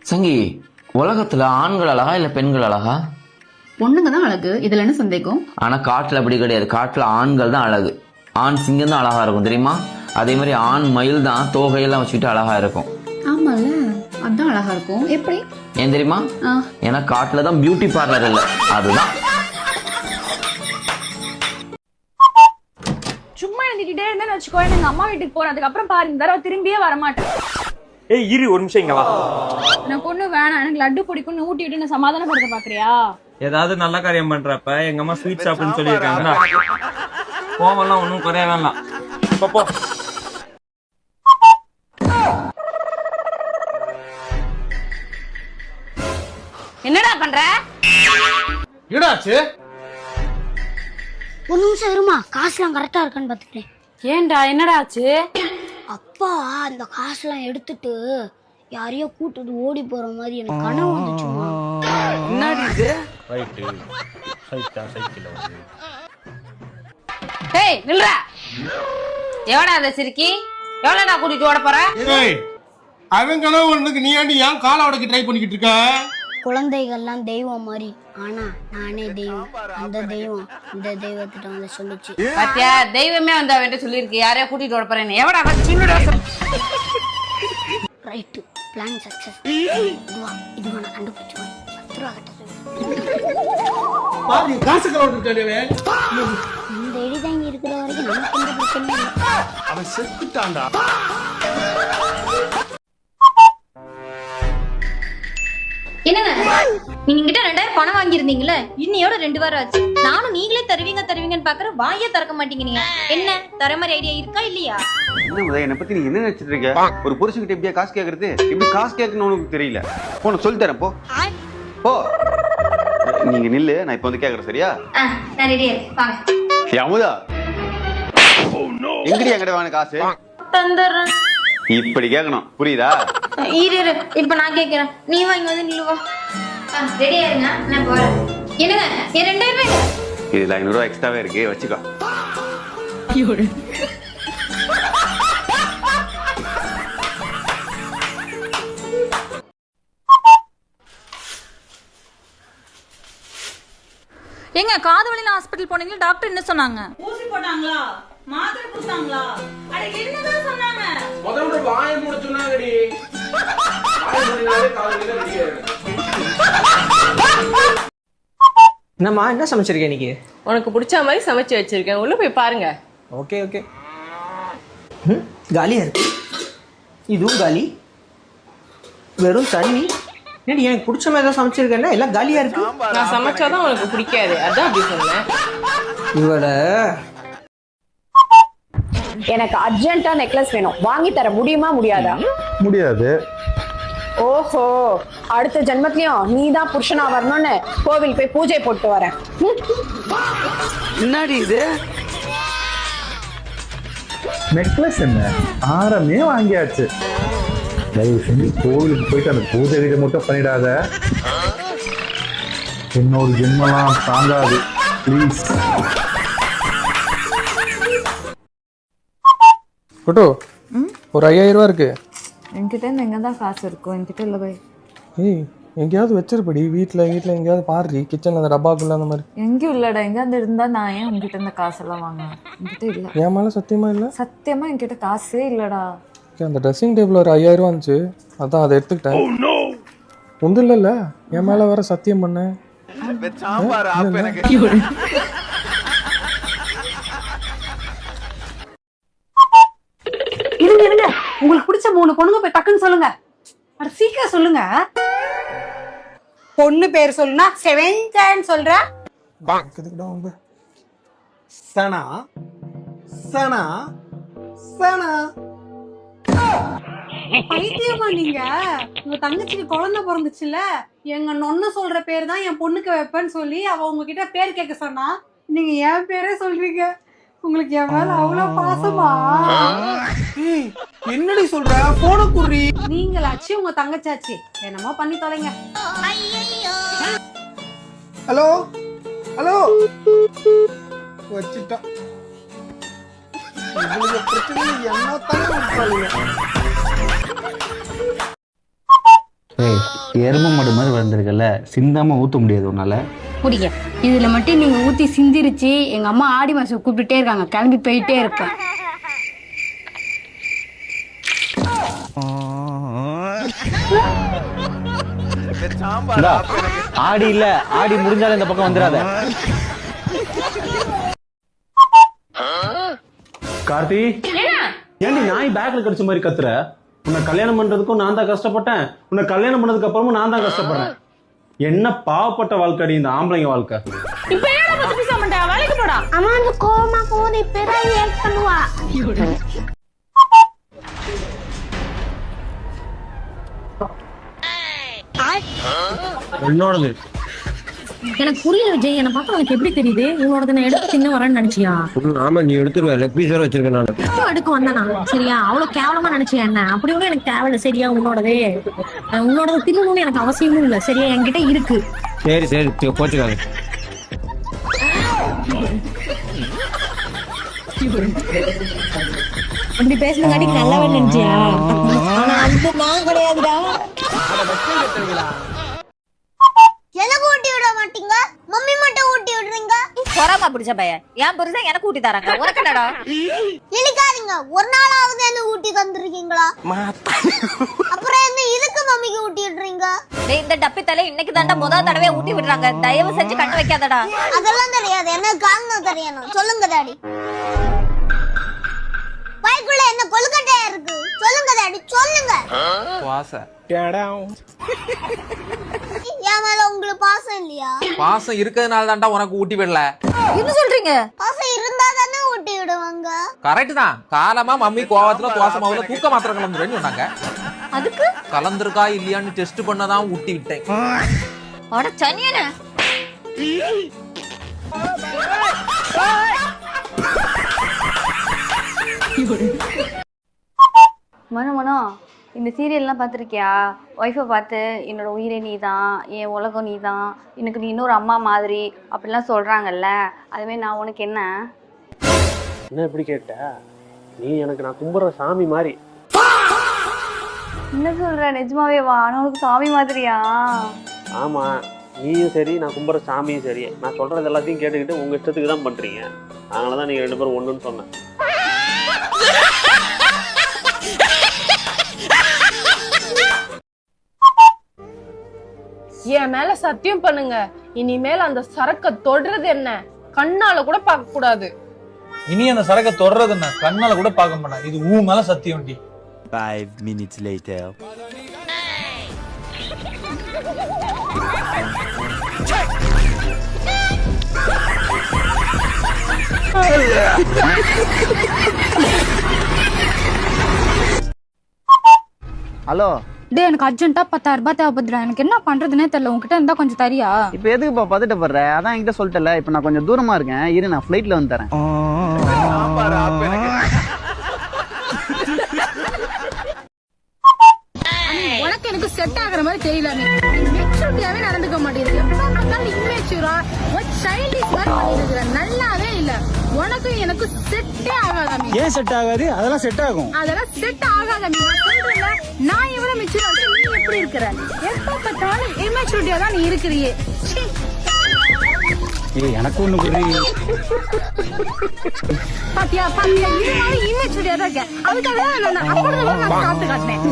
சங்கி, உலகத்துல ஆண்கள் அழகா இல்ல பெண்கள் அழகா? பொண்ணுங்க தான் அழகு, இதுல என்ன சந்தேகம்? ஆனா காட்டுல அப்படி கிடையாது. காட்டுல ஆண்கள் தான் அழகு. ஆண் சிங்கம் தான் அழகா இருக்கும் தெரியுமா? அதே மாதிரி ஆண் மயில் தான் தோகையெல்லாம் வச்சுக்கிட்டு அழகா இருக்கும். ஆமால, அதான் அழகா இருக்கும். எப்படி ஏன் தெரியுமா? ஏன்னா காட்டுல தான் பியூட்டி பார்லர் இல்ல, அதுதான். சும்மா எழுதிக்கிட்டே இருந்தேன்னு வச்சுக்கோ, எங்க அம்மா வீட்டுக்கு போனதுக்கு அப்புறம் பாரு இந்த தடவை திரும்பியே வரமாட்டேன். ஏய் இரு ஒரு நிமிஷம் இங்க வா. எனக்கு ஒண்ணு வேணாம், எனக்கு லட்டு பிடிக்கும்னு ஊட்டி விட்டு நான் சமாதானப்படுத்த பாக்குறியா? ஏதாவது நல்ல காரியம் பண்றப்ப எங்க அம்மா ஸ்வீட் சாப்பிடுன்னு சொல்லியிருக்காங்க. கோவம்லாம் ஒன்றும் குறைய வேண்டாம். போ என்னடா பண்ற? என்னாச்சு? ஒரு நிமிஷம் இருமா, காசுலாம் கரெக்டா இருக்கான்னு பாத்துக்கிறேன். ஏன்டா என்னடா ஆச்சு? அப்பா அந்த காசுலாம் எடுத்துட்டு யாரையோ கூட்டிட்டு ஓடி போற மாதிரி எனக்கு கனவு வந்துச்சுமா. ரைட்டு சைக்கிள் டேய் நில்றா. எவடா அந்த சிரிக்கி? எவ்வளவு நான் கூட்டிட்டு ஓட போறேன்? ஏய், அவன் கனவு ஒண்ணுக்கு நீ ஏன்டி ஏன் காலை உடைக்க ட்ரை பண்ணிக்கிட்டு இருக்க? குழந்தைகள்லாம் தெய்வம் மாதிரி, ஆனா நானே தெய்வம். அந்த தெய்வம் இந்த தெய்வத்திட்ட வந்து சொல்லுச்சு. பாத்தியா, தெய்வமே வந்து அவன்கிட்ட சொல்லிருக்கு யாரையோ கூட்டிட்டு ஓட போறேன்னு. எவடா ரைட்டு, பிளான் சக்சஸ். இதுவா நான் கண்டுபிடிச்சுவேன். 10 ரூபா கட்ட சொல்லு. பாரு காசு கலவட்டு இருக்கானே. இந்த எடிதாங்க இருக்கிற வரைக்கும் நமக்கு எந்த பிரச்சனையும் இல்லை. அவன் செத்துட்டான்டா. என்னங்க நீங்க கிட்ட 2000 பணம் வாங்கியிருந்தீங்கல்ல, இன்னையோட 2 வாரம் ஆச்சு. நானும் நீங்களே தருவீங்கன்னு பாக்குற, வாயே திறக்க மாட்டீங்க. நீங்க என்ன தர மாதிரி ஐடியா இருக்கா இல்லையா? என்ன முதல்ல என்னை பத்தி நீங்க என்ன நினைச்சிட்டு இருக்க? ஒரு புருஷன்கிட்ட எப்படியா காசு கேக்குறது? எப்படி காசு கேட்கணும்னு உனக்கு தெரியல. போன சொல்லி தரேன், போ போ. நீங்க நில்லு, நான் இப்ப வந்து கேக்குறேன். சரியா? நான் ரெடியா இருக்கேன், வாங்க. அமுதா, எங்கடி என்கிட்ட வாங்க காசு? தந்துடுறேன். இப்படி கேட்கணும், புரியுதா? இரு இப்ப நான் கேக்குறேன், நீ வாங்கி வந்து நில்லுவா. ரெடியா இருங்க, நான் போறேன். என்னங்க என் 2000 ரூபாய் இதுல 500 ரூபாய் எக்ஸ்ட்ராவே இருக்கு, வச்சுக்கோ. எங்க காதுவலில ஹாஸ்பிடல் போனீங்களா? டாக்டர் என்ன சொன்னாங்க? ஊசி போட்டாங்களா? மாத்திரை கொடுத்தாங்களா? அட என்னதான் சொன்னாங்க? முதல்ல வாயை மூட சொன்னாங்கடி. வாயை மூடினாலே காலையில ரெடியா இருக்கு. என்னம்மா, என்ன சமைச்சிருக்கேன் இன்னைக்கு? உனக்கு பிடிச்ச மாதிரி சமைச்சு வச்சிருக்கேன், உள்ள போய் பாருங்க. Okay okay. காலியா இருக்கு. இதுவும் காலி. வெறும் தண்ணி. ஏடி எனக்கு பிடிச்ச மாதிரி தான் சமைச்சிருக்கேன்னா எல்லாம் காலியா இருக்கு. நான் சமைச்சாதான் உனக்கு பிடிக்காது, அதான் அப்படி சொன்னேன். இவளை எனக்கு அர்ஜென்ட்டா நெக்லஸ் வேணும், வாங்கி தர முடியுமா முடியாதா? முடியாது. ஓஹோ, அடுத்த ஜென்மத்திலயும் நீ தான் புருஷனா வரணும்னு கோவில் போய் பூஜை போட்டு வரேன். என்னடி இது? நெக்லஸ் என்ன, ஆரமே வாங்கியாச்சு. தயவு செஞ்சு கோவிலுக்கு போயிட்டு அந்த பூஜை வீட்டை மட்டும் பண்ணிடாத. என்னோட ஜென்மலாம் தாங்காது, ப்ளீஸ். ஃபோட்டோ ஒரு 5000 ரூபா இருக்கு என்கிட்ட எங்க தான் காசு இருக்கும்? என்கிட்ட இல்ல போய். ஏய், எங்கேயாவது வச்சிருப்படி, வீட்டில் எங்கேயாவது பாரு, கிச்சன் அந்த டப்பாக்குள்ள அந்த மாதிரி. எங்கேயும் இல்லடா, எங்கேயாவது இருந்தா நான் ஏன் உங்ககிட்ட இந்த காசெல்லாம் வாங்குவேன்? என்கிட்ட இல்ல. என் மேலே சத்தியமா இல்லை. சத்தியமா என்கிட்ட காசே இல்லடா. அந்த ட்ரெஸ்ஸிங் டேபிள் ஒரு 5000 ரூபா இருந்துச்சு, அதான் அதை எடுத்துக்கிட்டேன். ஒன்றும் இல்லைல்ல, என் மேலே வேற சத்தியம் பண்ணேன். இருங்க உங்களுக்கு பிடிச்ச 3 பொண்ணுங்க போய் டக்குன்னு சொல்லுங்க. அட சீக்கிரம் சொல்லுங்க. பொண்ணு பேர் சொல்லுனா 7 சொல்ற. சனா சனா சனா. பைத்தியமா நீங்க? உங்க தங்கச்சிக்கு குழந்தை பிறந்துச்சுல, எங்க நொண்ணு சொல்ற பேர் தான் என் பொண்ணுக்கு வைப்பேன்னு சொல்லி அவ உங்ககிட்ட பேர் கேட்க சொன்னா, நீங்க என் பேரே சொல்றீங்க. உங்களுக்கு என் மேல அவ்வளவு பாசமா? என்னடி சொல்ற? போன குர்ரி. நீங்களாச்சு உங்க தங்கச்சாச்சு என்னமோ பண்ணி தொலைங்க. Hello hello, வச்சிட்டா. பிரச்சனை என்ன தானே. ஏய் எறும்பு மாடு மாதிரி வந்திருக்கல, சிந்தாம ஊத்த முடியாது உன்னால. குடிங்க. இதுல மட்டும் நீங்க ஊத்தி சிந்திருச்சு எங்க அம்மா ஆடி மாசம் கூப்பிட்டுட்டே இருக்காங்க, கிளம்பி போயிட்டே இருப்பேன். ஆடி இல்ல, ஆடி முடிஞ்சாலும் இந்த பக்கம் வந்துடாத. கார்த்தி, ஏன்டி நாய் பேக்ல கடிச்ச மாதிரி கத்துற? உன்னை கல்யாணம் பண்றதுக்கும் நான் தான் கஷ்டப்பட்டேன், உன்னை கல்யாணம் பண்ணதுக்கு அப்புறமும் நான் தான் கஷ்டப்படுறேன். என்ன பாவப்பட்ட வாழ்க்கை இந்த ஆம்பளைங்க வாழ்க்கை. இப்ப ஏன் பத்தி பேச மாட்டே? வேலைக்கு போடா. அம்மா அந்த கோமா போது இப்பதான் ரியாக்ட் பண்ணுவா. என்னோடது எனக்கு புரியல விஜய், என்ன பார்த்தா உனக்கு எப்படி தெரியுது? உன்னோட நான் எடுத்து தின்னு வரேன்னு நினைச்சியா? ஆமா, நீ எடுத்துருவ. லெக் பீஸ் வேற வச்சிருக்கேன் நான். எடுக்க வந்தேனா? சரியா, அவ்வளவு கேவலமா நினைச்சியா என்ன? அப்படி ஒன்றும் எனக்கு தேவையில்ல. சரியா, உன்னோடதே உன்னோடது தின்னணும்னு எனக்கு அவசியமும் இல்லை. சரியா, என்கிட்ட இருக்கு. சரி சரி, போச்சுக்காது. அப்படி பேசுனங்காட்டி நல்லாவே நினைச்சியா? ஆனா அது நான் கிடையாதுடா. எனக்கு ஊட்டி விட மாட்டீங்க, மம்மி மட்டும் ஊட்டி விடுறீங்க. பொறாம பிடிச்ச பையன், என் புருஷன் எனக்கு ஊட்டி தராங்க, உனக்கு என்னடா? இழுக்காதீங்க. ஒரு நாளாவது என்ன ஊட்டி தந்துருக்கீங்களா? அப்புறம் என்ன இதுக்கு மம்மிக்கு ஊட்டி விடுறீங்க? டேய், இந்த டப்பி தலை இன்னைக்கு தாண்டா முதல் தடவை ஊட்டி விடுறாங்க, தயவு செஞ்சு கண்ணு வைக்காதடா. அதெல்லாம் தெரியாது, எனக்கு காரணம் தெரியணும். சொல்லுங்க டாடி. வாய்க்குள்ள என்ன கொழுக்கட்டையா இருக்கு? சொல்லுங்க டாடி, சொல்லுங்க. என் மேல உங்களுக்கு பாசம் இல்லையா? பாசம் இருக்கிறதுனால தான்டா உனக்கு ஊட்டி விடல. என்ன சொல்றீங்க? பாசம் இருந்தா தானே ஊட்டி விடுவாங்க. கரெக்ட் தான். காலமா மம்மி கோவத்துல தோசை மாவுல தூக்க மாத்திரை கலந்துருன்னு சொன்னாங்க. அதுக்கு கலந்துருக்கா இல்லையான்னு டெஸ்ட் பண்ணதான் ஊட்டி விட்டேன். அட சனியனே. மனோ இந்த சீரியல்லாம் பார்த்துருக்கியா? ஒய்ஃபை பார்த்து என்னோட உயிரே நீ தான், என் உலகம் நீ தான், எனக்கு நீ இன்னொரு அம்மா மாதிரி அப்படிலாம் சொல்கிறாங்கல்ல, அதுமாரி நான் உனக்கு என்ன? என்ன இப்படி கேட்ட? நீ எனக்கு நான் கும்பிட்ற சாமி மாதிரி. என்ன சொல்கிற? நிஜமாவே வா, ஆனால் உனக்கு சாமி மாதிரியா? ஆமா, நீயும் சரி, நான் கும்பிட்ற சாமியும் சரி, நான் சொல்றது எல்லாத்தையும் கேட்டுக்கிட்டு உங்க இஷ்டத்துக்கு தான் பண்றீங்க. அதனாலதான் நீங்க 2 பேரும் ஒண்ணுன்னு சொன்னேன். என் மேல சத்தியம் பண்ணுங்க, இனிமேல் அந்த சரக்க தொடுறது என்ன கண்ணால கூட பார்க்க கூடாது. இனி அந்த சரக்க தொடர்றது என்ன கண்ணால கூட பார்க்க மாட்டேன். இது ஊ மேல சத்தியம் டி. 5 minutes later. ஹலோ டே, எனக்கு அர்ஜென்ட்டா 10,000 ரூபாய் தேவைப்படுதுடா. எனக்கு என்ன பண்றதுன்னே தெரியல. உங்ககிட்ட இருந்தா கொஞ்சம் தரியா? இப்போ எதுக்குப்பா பதட்டப்படுற? அதான் என்கிட்ட சொல்லிட்டல, இப்போ நான் கொஞ்சம் தூரமா இருக்கேன், இரு நான் ஃப்ளைட்ல வந்து தரேன். உனக்கு எனக்கு செட் ஆகுற மாதிரி தெரியல. நீ மெச்சூரிட்டியாவே நடந்துக்க மாட்டேங்குது. இம்மெச்சூரா சைல்டிஷ் மாதிரி பண்ணிருக்கிற. நல்லாவே இல்ல. உனக்கு எனக்கு செட்டே ஆகாத. ஏன் செட் ஆகாது? அதெல்லாம் செட் ஆகும். அதெல்லாம் செட் ஆகாத. நீ சொல்றல, நான் எவ்வளவு மெச்சூரா நீ எப்படி இருக்கிற? எப்ப பார்த்தாலும் இம்மெச்சூரிட்டியா தான் நீ இருக்கிறியே. எனக்கு ஒண்ணு புரியுது. பாத்தியா பாத்தியா, நீ இம்மெச்சூரிட்டியா தான் இருக்க. அதுக்காக தான் நான் அப்படி நான் காத்து காட்டினேன்.